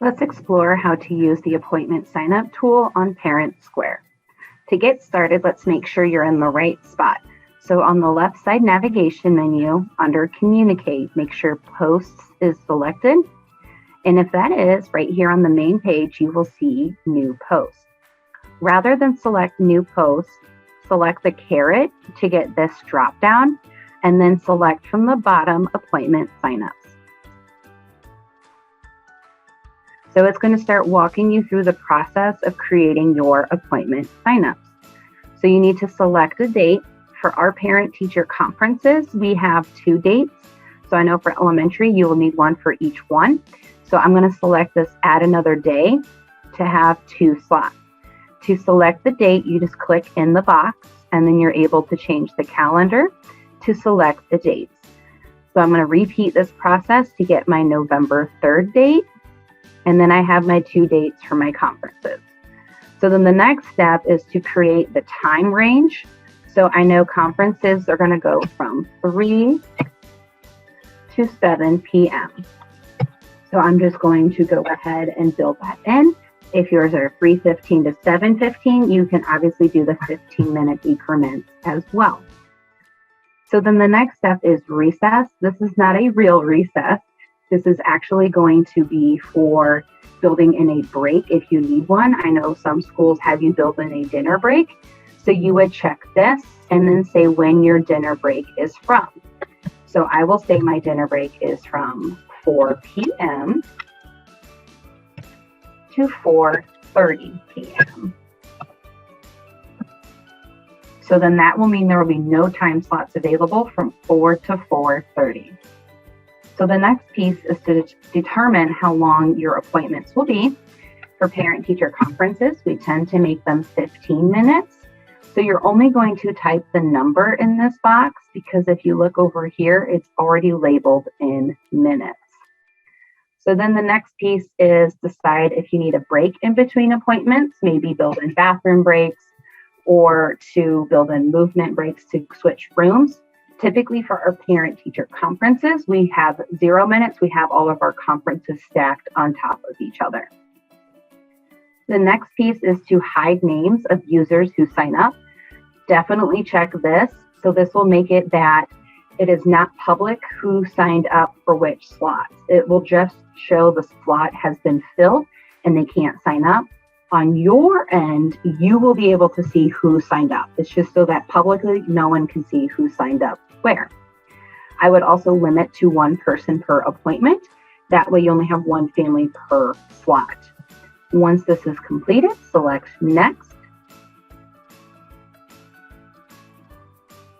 Let's explore how to use the appointment sign-up tool on ParentSquare. To get started, let's make sure you're in the right spot. So on the left side navigation menu, under Communicate, make sure Posts is selected. And if that is, right here on the main page, you will see New Post. Rather than select New Post, select the caret to get this drop down, and then select from the bottom Appointment Signups. So it's going to start walking you through the process of creating your appointment signups. So you need to select a date. For our parent-teacher conferences, we have 2 dates. So I know for elementary, you will need one for each one. So I'm going to select this Add Another Day to have 2 slots. To select the date, you just click in the box, and then you're able to change the calendar to select the dates. So I'm going to repeat this process to get my November 3rd date. And then I have my 2 dates for my conferences. So then the next step is to create the time range. So I know conferences are going to go from 3 to 7 p.m. So I'm just going to go ahead and build that in. If yours are 3:15 to 7:15, you can obviously do the 15-minute increments as well. So then the next step is recess. This is not a real recess. This is actually going to be for building in a break if you need one. I know some schools have you build in a dinner break. So you would check this and then say when your dinner break is from. So I will say my dinner break is from 4 p.m. to 4:30 p.m. So then that will mean there will be no time slots available from 4 to 4:30. So the next piece is to determine how long your appointments will be. For parent-teacher conferences, we tend to make them 15 minutes. So you're only going to type the number in this box because if you look over here, it's already labeled in minutes. So then the next piece is decide if you need a break in between appointments, maybe build in bathroom breaks or to build in movement breaks to switch rooms. Typically for our parent-teacher conferences, we have 0 minutes. We have all of our conferences stacked on top of each other. The next piece is to hide names of users who sign up. Definitely check this. So this will make it that it is not public who signed up for which slots. It will just show the slot has been filled and they can't sign up. On your end, you will be able to see who signed up. It's just so that publicly no one can see who signed up where. I would also limit to 1 person per appointment. That way you only have 1 family per slot. Once this is completed, select Next.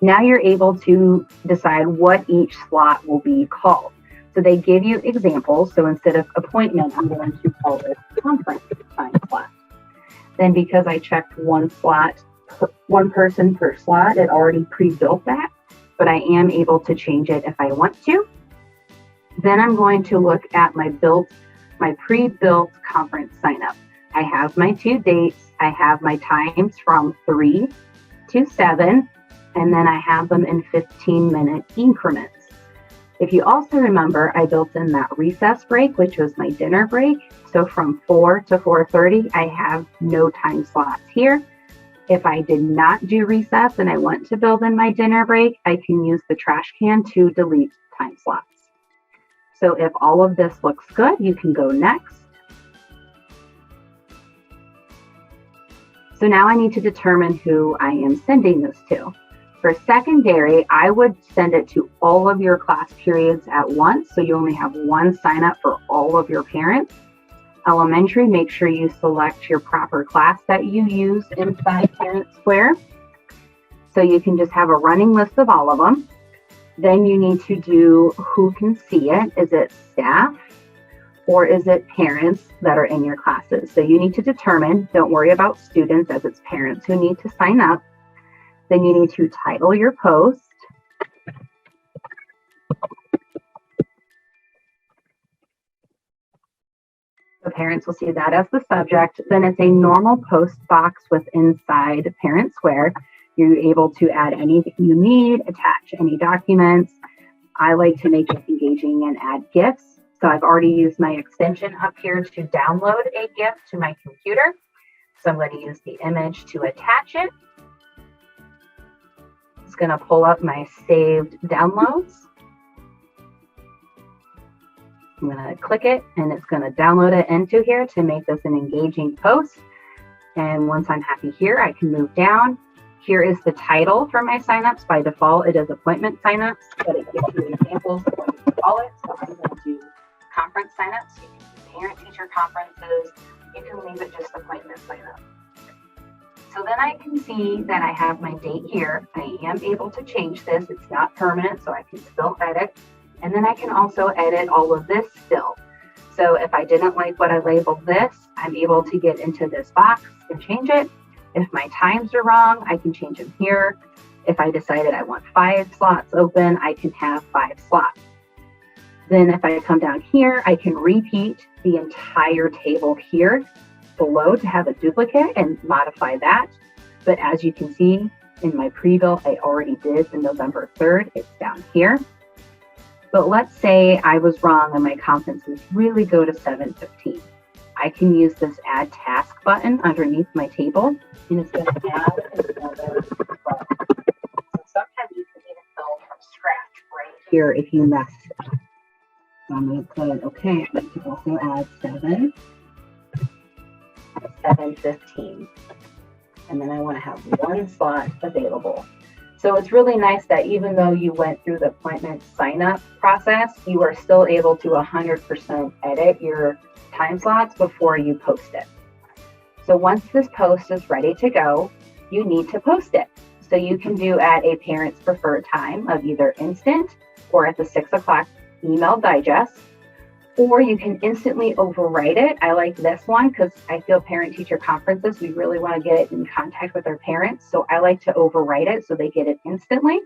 Now you're able to decide what each slot will be called. So they give you examples. So instead of appointment, I'm going to call it conference time slot. Then because I checked 1 slot, 1 person per slot, it already pre-built that, but I am able to change it if I want to. Then I'm going to look at my pre-built conference sign up. I have my 2 dates. I have my times from 3 to 7, and then I have them in 15-minute increments. If you also remember, I built in that recess break, which was my dinner break. So from 4 to 4:30, I have no time slots here. If I did not do recess and I want to build in my dinner break, I can use the trash can to delete time slots. So if all of this looks good, you can go next. So now I need to determine who I am sending this to. For secondary, I would send it to all of your class periods at once, so you only have 1 sign up for all of your parents. Elementary, make sure you select your proper class that you use inside ParentSquare. So you can just have a running list of all of them. Then you need to do who can see it. Is it staff or is it parents that are in your classes? So you need to determine, don't worry about students as it's parents who need to sign up. Then you need to title your post. The parents will see that as the subject. Then it's a normal post box with inside ParentSquare. You're able to add anything you need, attach any documents. I like to make it engaging and add GIFs. So I've already used my extension up here to download a GIF to my computer. So I'm going to use the image to attach it. It's going to pull up my saved downloads. I'm going to click it and it's going to download it into here to make this an engaging post. And once I'm happy here, I can move down. Here is the title for my signups. By default, it is appointment signups, but it gives you examples of what you can call it. So I'm going to do conference signups. You can do parent-teacher conferences. You can leave it just appointment signup. So then I can see that I have my date here. I am able to change this. It's not permanent, so I can still edit. And then I can also edit all of this still. So if I didn't like what I labeled this, I'm able to get into this box and change it. If my times are wrong, I can change them here. If I decided I want 5 slots open, I can have 5 slots. Then if I come down here, I can repeat the entire table here below to have a duplicate and modify that. But as you can see in my pre-built, I already did the November 3rd. It's down here. But let's say I was wrong and my conferences really go to 7:15. I can use this add task button underneath my table, and it's going to add another button. So sometimes you can even build from scratch right here if you mess up. So I'm going to put, okay, I'd like to also add 7:15. And then I want to have 1 slot available. So it's really nice that even though you went through the appointment sign-up process, you are still able to 100% edit your time slots before you post it. So once this post is ready to go, you need to post it. So you can do at a parent's preferred time of either instant or at the 6 o'clock email digest, or you can instantly overwrite it. I like this one because I feel parent-teacher conferences, we really want to get in contact with our parents. So I like to overwrite it so they get it instantly.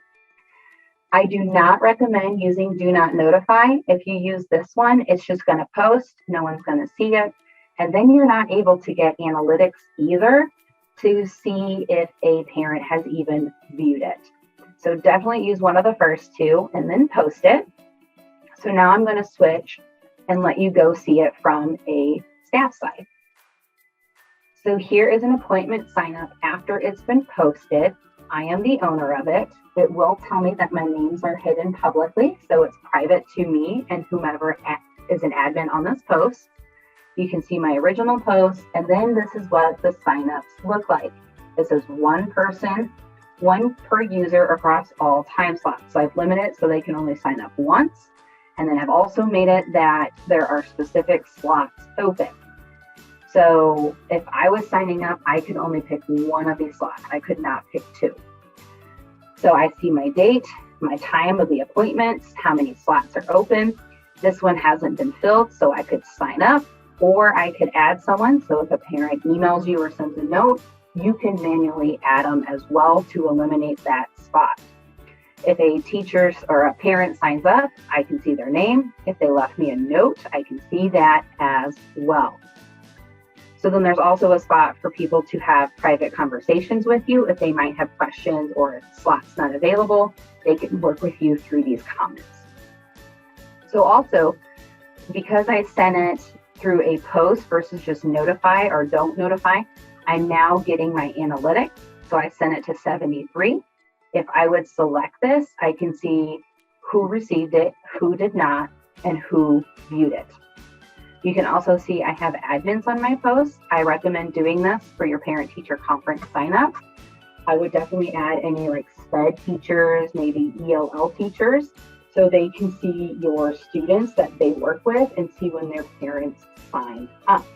I do not recommend using Do Not Notify. If you use this one, it's just going to post. No one's going to see it. And then you're not able to get analytics either to see if a parent has even viewed it. So definitely use one of the first two and then post it. So now I'm going to switch and let you go see it from a staff side. So here is an appointment sign up after it's been posted. I am the owner of it. It will tell me that my names are hidden publicly, so it's private to me and whomever is an admin on this post. You can see my original post, and then this is what the signups look like. This is 1 person, 1 per user across all time slots. So I've limited it so they can only sign up once. And then I've also made it that there are specific slots open. So if I was signing up, I could only pick 1 of these slots. I could not pick 2. So I see my date, my time of the appointments, how many slots are open. This one hasn't been filled, so I could sign up, or I could add someone. So if a parent emails you or sends a note, you can manually add them as well to eliminate that spot. If a teacher or a parent signs up, I can see their name. If they left me a note, I can see that as well. So then there's also a spot for people to have private conversations with you. If they might have questions or if slots not available, they can work with you through these comments. So also, because I sent it through a post versus just notify or don't notify, I'm now getting my analytics. So I sent it to 73. If I would select this, I can see who received it, who did not, and who viewed it. You can also see I have admins on my post. I recommend doing this for your parent-teacher conference sign-up. I would definitely add any like SPED teachers, maybe ELL teachers, so they can see your students that they work with and see when their parents sign up.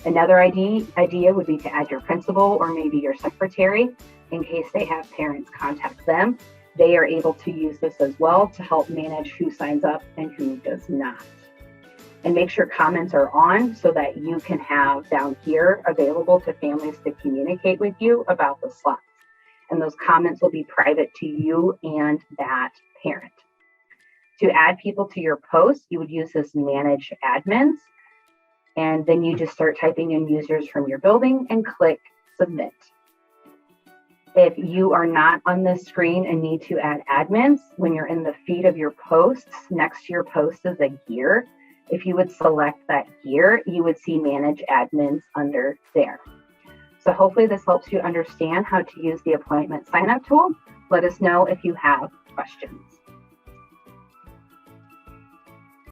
Another idea would be to add your principal or maybe your secretary in case they have parents contact them. They are able to use this as well to help manage who signs up and who does not. And make sure comments are on so that you can have down here available to families to communicate with you about the slots. And those comments will be private to you and that parent. To add people to your post, you would use this manage admins. And then you just start typing in users from your building and click submit. If you are not on this screen and need to add admins, when you're in the feed of your posts, next to your post is a gear. If you would select that here, you would see Manage Admins under there. So hopefully this helps you understand how to use the appointment sign-up tool. Let us know if you have questions.